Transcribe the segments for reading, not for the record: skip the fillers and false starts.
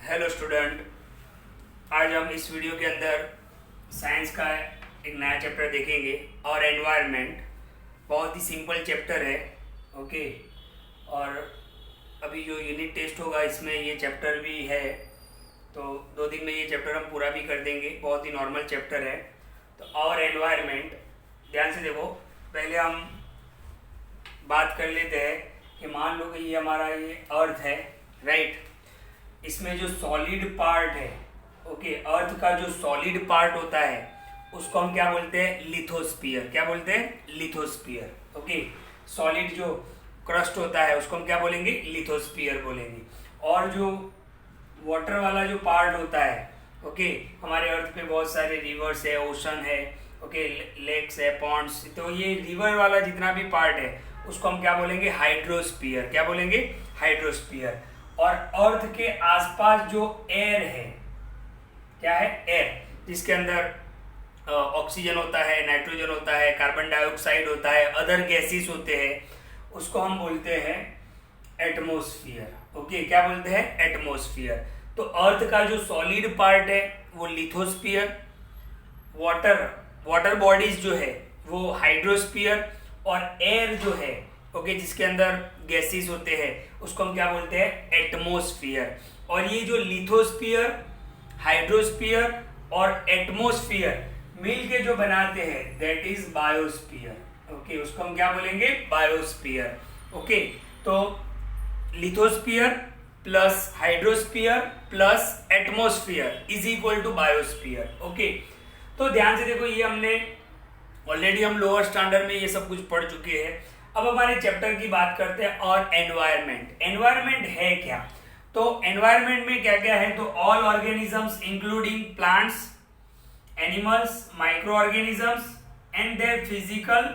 Hello student, आज हम इस वीडियो के अंदर साइंस का एक नया चैप्टर देखेंगे और एनवायरनमेंट बहुत ही सिंपल चैप्टर है। ओके, और अभी जो यूनिट टेस्ट होगा इसमें ये चैप्टर भी है, तो 2 दिन में ये चैप्टर हम पूरा भी कर देंगे। बहुत ही नॉर्मल चैप्टर है। तो और एनवायरनमेंट ध्यान से देखो, पहले हम बात कर लेते हैं कि मान लो कि ये हमारा ये अर्थ है, राइट। इसमें जो सॉलिड पार्ट है, ओके, अर्थ का जो सॉलिड पार्ट होता है उसको हम क्या बोलते हैं? लिथोस्फीयर। क्या बोलते हैं? लिथोस्फीयर। ओके, सॉलिड जो क्रस्ट होता है उसको हम क्या बोलेंगे? लिथोस्फीयर बोलेंगे। और जो वाटर वाला जो पार्ट होता है, ओके, हमारे अर्थ पे बहुत सारे रिवर्स है, ओशन है, ओके, लेक्स है, पॉन्ड्स, तो ये रिवर वाला जितना भी पार्ट है उसको हम क्या बोलेंगे? हाइड्रोस्फीयर। क्या बोलेंगे? हाइड्रोस्फीयर। और अर्थ के आसपास जो एयर है, क्या है? एयर, जिसके अंदर ऑक्सीजन होता है, नाइट्रोजन होता है, कार्बन डाइऑक्साइड होता है, अदर गैसेस होते हैं, उसको हम बोलते हैं एटमॉस्फेयर। ओके, क्या बोलते हैं? एटमॉस्फेयर। तो अर्थ का जो सॉलिड पार्ट है वो लिथोस्फीयर, वाटर बॉडीज जो है वो हाइड्रोस्फीयर, और एयर जो है, ओके, जिसके अंदर गैसेस होते हैं उसको हम क्या बोलते हैं? एटमॉस्फेयर। और ये जो लिथोस्फीयर, हाइड्रोस्फीयर और एटमॉस्फेयर मिल के जो बनाते हैं दैट इज बायोस्फीयर। ओके, उसको हम क्या बोलेंगे? बायोस्फीयर। ओके, तो lithosphere plus hydrosphere plus atmosphere is equal to biosphere. Okay, तो ध्यान से देखो, ये हमने ऑलरेडी हम लोअर स्टैंडर्ड में ये सब कुछ पढ़ चुके हैं। अब हमारे चैप्टर की बात करते हैं और एनवायरनमेंट। एनवायरनमेंट है क्या? तो एनवायरनमेंट में क्या क्या है? तो all organisms including plants, animals, micro organisms and their physical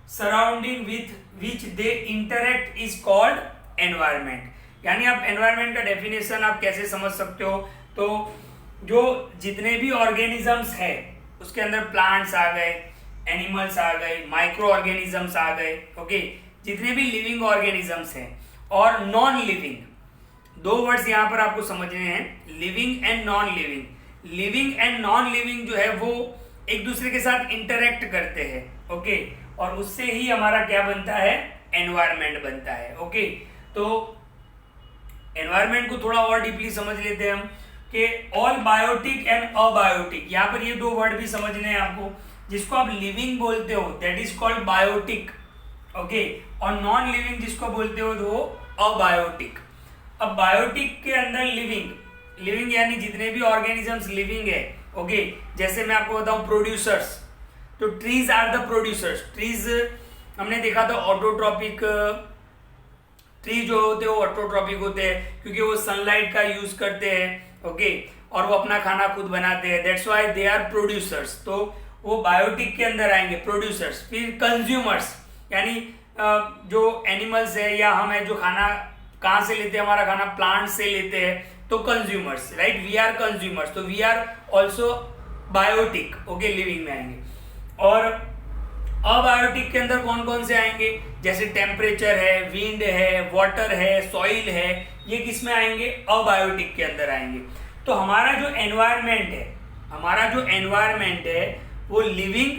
surrounding with which they interact is called environment. यानी आप एनवायरनमेंट का डेफिनेशन आप कैसे समझ सकते हो? तो जो जितने भी ऑर्गेनिजम्स है उसके अंदर प्लांट्स आ गए, एनिमल्स आ गए, माइक्रो ऑर्गेनिजम्स आ गए, ओके, जितने भी लिविंग ऑर्गेनिजम्स हैं, और नॉन लिविंग, 2 वर्ड्स यहां पर आपको समझने हैं, living and non living. Living and non living जो है वो एक दूसरे के साथ इंटरेक्ट करते हैं, ओके, और उससे ही हमारा क्या बनता है? एनवायरनमेंट बनता है। ओके, तो एनवायरनमेंट को थोड़ा और डीपली समझ लेते हैं हम कि ऑल बायोटिक एंड अबायोटिक, यहाँ पर ये 2 वर्ड भी समझने हैं आपको। जिसको आप लिविंग बोलते हो that is called biotic, okay, और नॉन लिविंग जिसको बोलते हो वो अबायोटिक। अब बायोटिक के अंदर लिविंग यानी जितने भी ऑर्गेनिजम्स लिविंग है, ओके, जैसे मैं आपको बताऊं प्रोड्यूसर्स, तो trees are the producers. Trees हमने देखा था ऑटोट्रॉपिक ट्री जो होते हैं वो ऑटोट्रॉपिक होते हैं क्योंकि वो सनलाइट का यूज करते हैं, ओके, और वो अपना खाना खुद बनाते हैं, that's why they are producers. तो वो बायोटिक के अंदर आएंगे प्रोड्यूसर्स। फिर कंज्यूमर्स, यानी जो एनिमल्स है या हम है जो खाना कहाँ से लेते हैं? हमारा खाना प्लांट से लेते हैं, तो consumers, right, we are consumers, तो we are also biotic, okay, living में आएंगे। और अबायोटिक के अंदर कौन कौन से आएंगे? जैसे टेम्परेचर है, विंड है, वाटर है, सॉइल है, ये किस में आएंगे? अबायोटिक के अंदर आएंगे। तो हमारा जो एनवायरनमेंट है वो लिविंग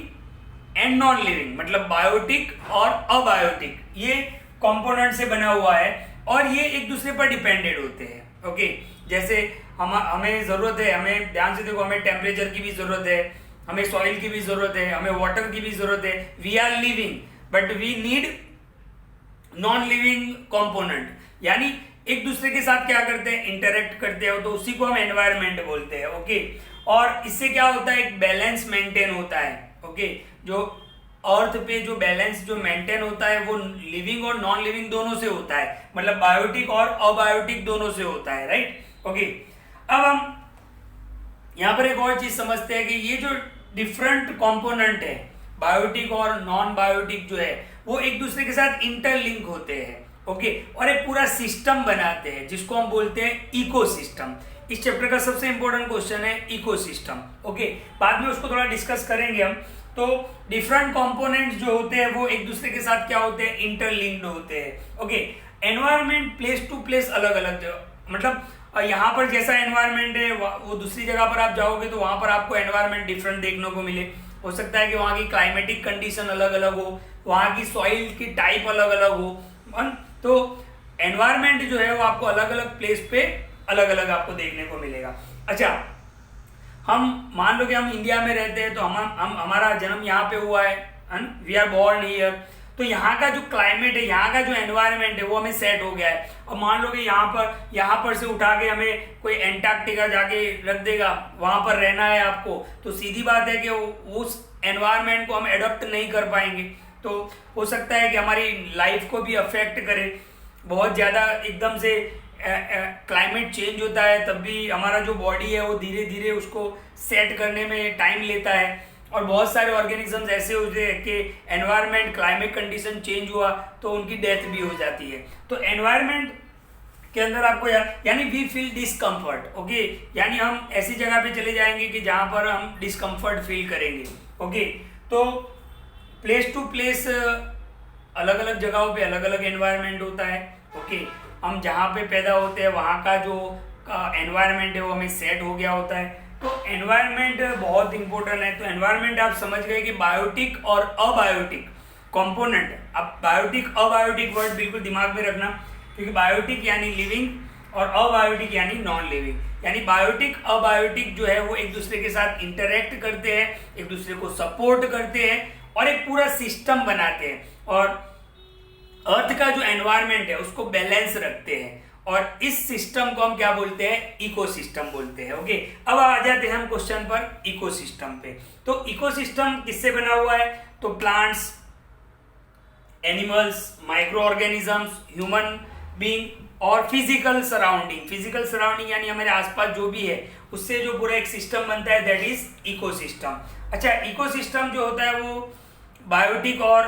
एंड नॉन लिविंग, मतलब बायोटिक और अबायोटिक, ये कंपोनेंट से बना हुआ है और ये एक दूसरे पर डिपेंडेंट होते हैं। ओके, जैसे हमें जरूरत है, हमें ध्यान से देखो, हमें टेम्परेचर की भी जरूरत है, हमें सॉइल की भी जरूरत है, हमें वाटर की भी जरूरत है। We are living but we need non living component, यानी एक दूसरे के साथ क्या करते हैं? इंटरेक्ट करते हैं, तो उसी को हम एनवायरनमेंट बोलते हैं। ओके, और इससे क्या होता है? एक बैलेंस मेंटेन होता है। ओके, जो अर्थ पे जो बैलेंस जो मेंटेन होता है वो लिविंग और नॉन लिविंग दोनों से होता है, मतलब बायोटिक और अबायोटिक दोनों से होता है, राइट। ओके, अब हम यहां पर एक और चीज समझते हैं कि ये जो डिफरेंट कंपोनेंट है, बायोटिक और नॉन बायोटिक जो है, वो एक दूसरे के साथ इंटरलिंक होते हैं, ओके, और एक पूरा सिस्टम बनाते हैं जिसको हम बोलते हैं इकोसिस्टम। इस चैप्टर का सबसे इंपॉर्टेंट क्वेश्चन है इकोसिस्टम। ओके, बाद में उसको थोड़ा डिस्कस करेंगे हम। तो डिफरेंट कंपोनेंट्स जो होते हैं वो एक दूसरे के साथ क्या होते हैं? इंटरलिंक्ड होते हैं। Okay, environment place to place अलग अलग, मतलब और यहाँ पर जैसा एनवायरनमेंट है वो दूसरी जगह पर आप जाओगे तो वहां पर आपको एनवायरनमेंट डिफरेंट देखने को मिले। हो सकता है कि वहाँ की क्लाइमेटिक कंडीशन अलग अलग हो, वहाँ की सॉइल की टाइप अलग अलग हो, तो एनवायरनमेंट जो है वो आपको अलग अलग प्लेस पे अलग अलग आपको देखने को मिलेगा। अच्छा, हम मान लो कि हम इंडिया में रहते हैं तो हम हमारा जन्म यहाँ पे हुआ है, वी आर बोर्न हियर, तो यहाँ का जो क्लाइमेट है, यहाँ का जो एनवायरनमेंट है वो हमें सेट हो गया है। और मान लो कि यहाँ पर से उठा के हमें कोई एंटार्क्टिका जाके रख देगा, वहां पर रहना है आपको, तो सीधी बात है कि उस एनवायरनमेंट को हम एडॉप्ट नहीं कर पाएंगे। तो हो सकता है कि हमारी लाइफ को भी अफेक्ट करे, बहुत ज़्यादा एकदम से क्लाइमेट चेंज होता है तब भी हमारा जो बॉडी है वो धीरे धीरे उसको सेट करने में टाइम लेता है। और बहुत सारे ऑर्गेनिजम्स ऐसे होते हैं कि एनवायरनमेंट क्लाइमेट कंडीशन चेंज हुआ तो उनकी डेथ भी हो जाती है। तो एनवायरनमेंट के अंदर आपको यानी वी फील डिस्कम्फर्ट, ओके, यानी हम ऐसी जगह पे चले जाएंगे कि जहां पर हम डिस्कम्फर्ट फील करेंगे, ओके। तो प्लेस टू प्लेस अलग अलग जगहों पे अलग अलग एनवायरनमेंट होता है, ओके। हम जहाँ पे पैदा होते हैं वहाँ का जो एनवायरनमेंट है वो हमें सेट हो गया होता है। तो एनवायरनमेंट बहुत इंपॉर्टेंट है। तो एनवायरनमेंट आप समझ गए कि बायोटिक और अबायोटिक कंपोनेंट। अब बायोटिक अबायोटिक वर्ड बिल्कुल दिमाग में रखना, क्योंकि बायोटिक यानी लिविंग और अबायोटिक यानी नॉन लिविंग। यानी बायोटिक अबायोटिक जो है वो एक दूसरे के साथ इंटरेक्ट करते हैं, एक दूसरे को सपोर्ट करते हैं और एक पूरा सिस्टम बनाते हैं और अर्थ का जो एनवायरनमेंट है उसको बैलेंस रखते हैं। और इस सिस्टम को हम क्या बोलते हैं? इकोसिस्टम बोलते हैं, ओके। अब आ जाते हैं हम क्वेश्चन पर इकोसिस्टम पे। तो इकोसिस्टम किससे बना हुआ है? तो plants, animals, micro organisms, human being और फिजिकल सराउंडिंग। फिजिकल सराउंडिंग यानी हमारे आसपास जो भी है उससे जो पूरा एक सिस्टम बनता है, दैट इज इकोसिस्टम। अच्छा, इकोसिस्टम जो होता है वो बायोटिक और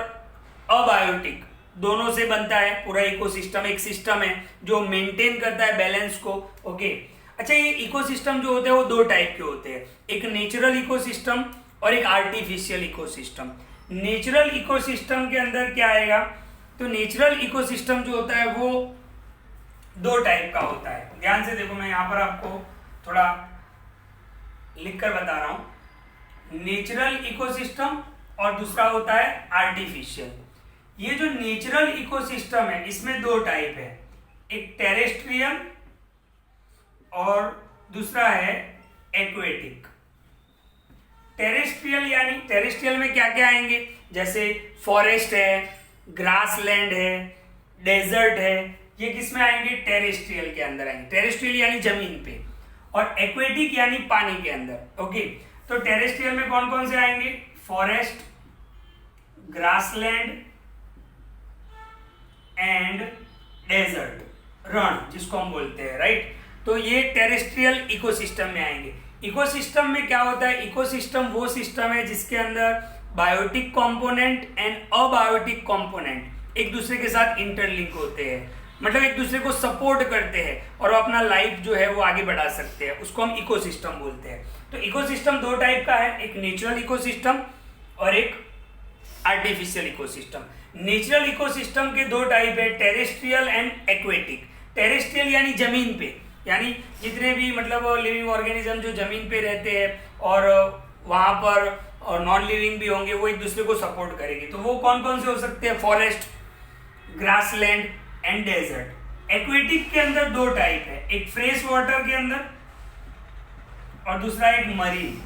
अबायोटिक दोनों से बनता है। पूरा इकोसिस्टम एक सिस्टम है जो मेंटेन करता है बैलेंस को, ओके। अच्छा, ये इकोसिस्टम जो होते हैं वो दो टाइप के होते हैं, एक नेचुरल इकोसिस्टम और एक आर्टिफिशियल इकोसिस्टम। नेचुरल इकोसिस्टम के अंदर क्या आएगा? तो नेचुरल इकोसिस्टम जो होता है वो दो टाइप का होता है। ध्यान से देखो, मैं यहाँ पर आपको थोड़ा लिखकर बता रहा हूं। नेचुरल इकोसिस्टम और दूसरा होता है आर्टिफिशियल। ये जो नेचुरल इकोसिस्टम है इसमें दो टाइप है, एक टेरेस्ट्रियल और दूसरा है एक्वेटिक। टेरेस्ट्रियल में क्या क्या आएंगे? जैसे फॉरेस्ट है, ग्रासलैंड है, डेजर्ट है, ये किस में आएंगे? टेरेस्ट्रियल के अंदर आएंगे। टेरेस्ट्रियल यानी जमीन पे, और एक्वेटिक यानी पानी के अंदर, ओके। तो टेरेस्ट्रियल में कौन कौन से आएंगे? फॉरेस्ट, ग्रासलैंड एंड डेजर्ट, रण जिसको हम बोलते हैं, राइट। तो ये टेरेस्ट्रियल इकोसिस्टम में आएंगे। इकोसिस्टम में क्या होता है? इकोसिस्टम वो सिस्टम है जिसके अंदर biotic component and abiotic component एक दूसरे के साथ इंटरलिंक होते हैं, मतलब एक दूसरे को सपोर्ट करते हैं और अपना लाइफ जो है वो आगे बढ़ा सकते हैं, उसको हम इकोसिस्टम बोलते हैं। तो इकोसिस्टम दो टाइप का है, एक नेचुरल इकोसिस्टम और एक आर्टिफिशियल इकोसिस्टम। नेचुरल इकोसिस्टम के दो टाइप है, टेरेस्ट्रियल एंड एक्वेटिक। टेरेस्ट्रियल यानी जमीन पे, यानी जितने भी मतलब लिविंग ऑर्गेनिज्म जो जमीन पे रहते हैं और वहां पर और नॉन लिविंग भी होंगे, वो एक दूसरे को सपोर्ट करेंगे। तो वो कौन कौन से हो सकते हैं? Forest, grassland and desert. Aquatic के अंदर दो टाइप है, एक फ्रेश वाटर के अंदर और दूसरा एक मरीन,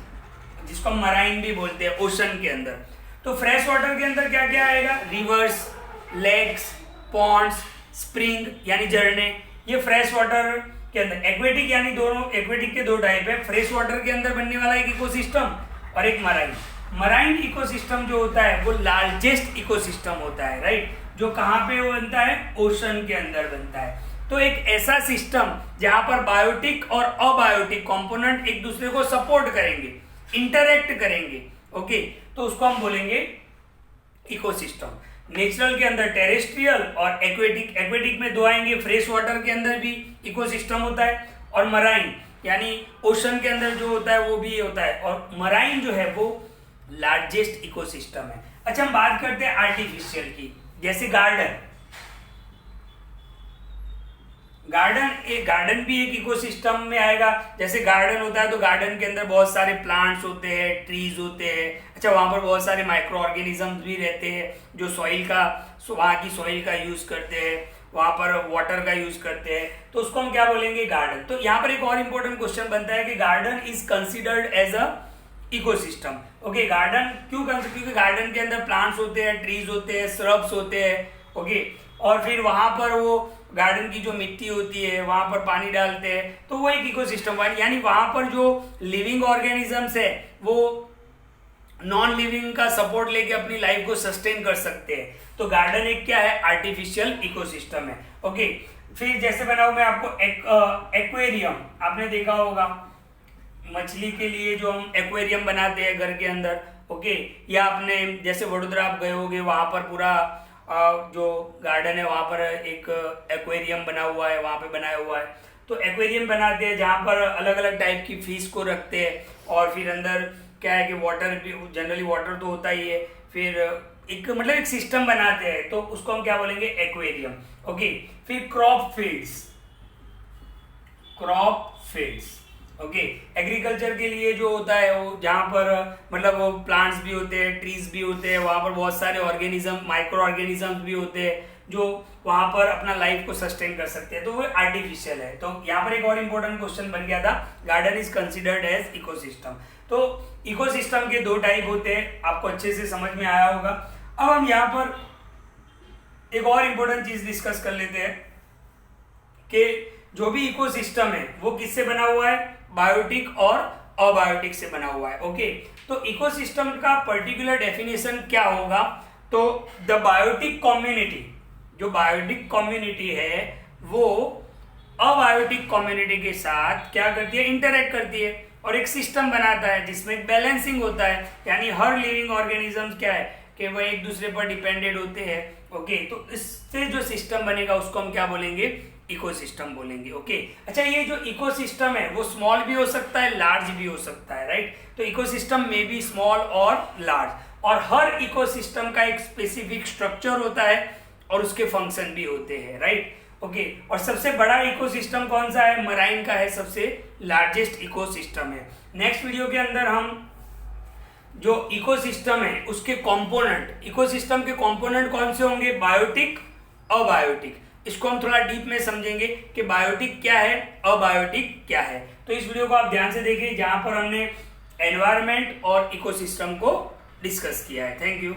जिसको मराइन भी बोलते हैं, ओशन के अंदर। तो फ्रेश वाटर के अंदर क्या क्या आएगा? रिवर्स, लेक्स, पॉन्ड्स, स्प्रिंग यानी झरने, ये फ्रेश वाटर के अंदर। एक्वेटिक यानी दोनों, एक्वेटिक के दो टाइप है, फ्रेश वाटर के अंदर बनने वाला एक इकोसिस्टम और एक मराइन। मराइन इकोसिस्टम जो होता है वो लार्जेस्ट इकोसिस्टम होता है, राइट, जो कहाँ पे वो बनता है? ओशन के अंदर बनता है। तो एक ऐसा सिस्टम जहां पर बायोटिक और अबायोटिक कंपोनेंट एक दूसरे को सपोर्ट करेंगे, इंटरेक्ट करेंगे, ओके, तो उसको हम बोलेंगे इकोसिस्टम। नेचुरल के अंदर टेरेस्ट्रियल और एक्वेटिक। एक्वेटिक में दो आएंगे, फ्रेश वाटर के अंदर भी इकोसिस्टम होता है और मराइन यानी ओशन के अंदर जो होता है वो भी होता है, और मराइन जो है वो लार्जेस्ट इकोसिस्टम है। अच्छा, हम बात करते हैं आर्टिफिशियल की, जैसे गार्डन। गार्डन भी एक इकोसिस्टम में आएगा। जैसे गार्डन होता है तो गार्डन के अंदर बहुत सारे प्लांट्स होते हैं, ट्रीज होते हैं। अच्छा, वहां पर बहुत सारे माइक्रो ऑर्गेनिजम्स भी रहते हैं जो वहाँ की सॉइल का यूज करते हैं, वहां पर वाटर का यूज करते हैं, तो उसको हम क्या बोलेंगे, गार्डन। तो यहाँ पर एक और इम्पोर्टेंट क्वेश्चन बनता है कि garden is considered as a ecosystem. Okay, garden क्योंकि गार्डन के अंदर प्लांट्स होते हैं, ट्रीज होते हैं, श्रब्स होते हैं। ओके, और फिर वहां पर वो गार्डन की जो मिट्टी होती है वहां पर पानी डालते हैं, तो वो एक इकोसिस्टम, यानी वहां पर जो लिविंग ऑर्गेनिजम्स है वो नॉन लिविंग का सपोर्ट लेके अपनी लाइफ को सस्टेन कर सकते हैं। तो गार्डन एक क्या है, आर्टिफिशियल इकोसिस्टम है। ओके, फिर जैसे बनाऊं मैं आपको एक्वेरियम, आपने देखा होगा मछली के लिए जो हम एक्वेरियम बनाते हैं घर के अंदर। ओके, या आपने जैसे वडोदरा आप गए होगे, वहां पर पूरा जो गार्डन है वहां पर एक एक्वेरियम बना हुआ है, वहां पे बनाया हुआ है। तो एक्वेरियम बनाते हैं जहां पर अलग अलग टाइप की फिश को रखते हैं, और फिर अंदर क्या है कि वाटर भी, जनरली वाटर तो होता ही है, फिर एक मतलब एक सिस्टम बनाते हैं, तो उसको हम क्या बोलेंगे, एक्वेरियम। ओके, फिर क्रॉप फील्ड्स। ओके, एग्रीकल्चर के लिए जो होता है वो जहाँ पर मतलब वो प्लांट्स भी होते हैं, ट्रीज भी होते हैं, वहां पर बहुत सारे ऑर्गेनिज्म, माइक्रो ऑर्गेनिजम्स भी होते हैं जो वहां पर अपना लाइफ को सस्टेन कर सकते हैं, तो वो आर्टिफिशियल है। तो यहाँ पर एक और इम्पोर्टेंट क्वेश्चन बन गया था, garden is considered as ecosystem. तो इकोसिस्टम के दो टाइप होते हैं, आपको अच्छे से समझ में आया होगा। अब हम यहाँ पर एक और इम्पोर्टेंट चीज डिस्कस कर लेते हैं कि जो भी इकोसिस्टम है वो किससे बना हुआ है, बायोटिक और अबायोटिक से बना हुआ है। ओके, तो इकोसिस्टम का पर्टिकुलर डेफिनेशन क्या होगा, तो द बायोटिक कम्युनिटी, जो बायोटिक कम्युनिटी है वो अबायोटिक कम्युनिटी के साथ क्या करती है, इंटरेक्ट करती है और एक सिस्टम बनाता है जिसमें बैलेंसिंग होता है, यानी हर लिविंग ऑर्गेनिज्म क्या है कि वह एक दूसरे पर डिपेंडेंट होते हैं। ओके, तो इससे जो सिस्टम बनेगा उसको हम क्या बोलेंगे, इकोसिस्टम बोलेंगे। ओके, अच्छा, ये जो इकोसिस्टम है वो स्मॉल भी हो सकता है, लार्ज भी हो सकता है, राइट। तो इकोसिस्टम में भी स्मॉल और लार्ज, और हर इकोसिस्टम का एक स्पेसिफिक स्ट्रक्चर होता है और उसके फंक्शन भी होते हैं, राइट। ओके, और सबसे बड़ा इकोसिस्टम कौन सा है, मराइन का है, सबसे लार्जेस्ट इकोसिस्टम है। नेक्स्ट वीडियो के अंदर हम जो इकोसिस्टम है उसके कंपोनेंट, इकोसिस्टम के कंपोनेंट कौन से होंगे, बायोटिक, अबायोटिक, इसको हम थोड़ा डीप में समझेंगे कि बायोटिक क्या है, अबायोटिक क्या है। तो इस वीडियो को आप ध्यान से देखिए जहां पर हमने एनवायरनमेंट और इकोसिस्टम को डिस्कस किया है। Thank you.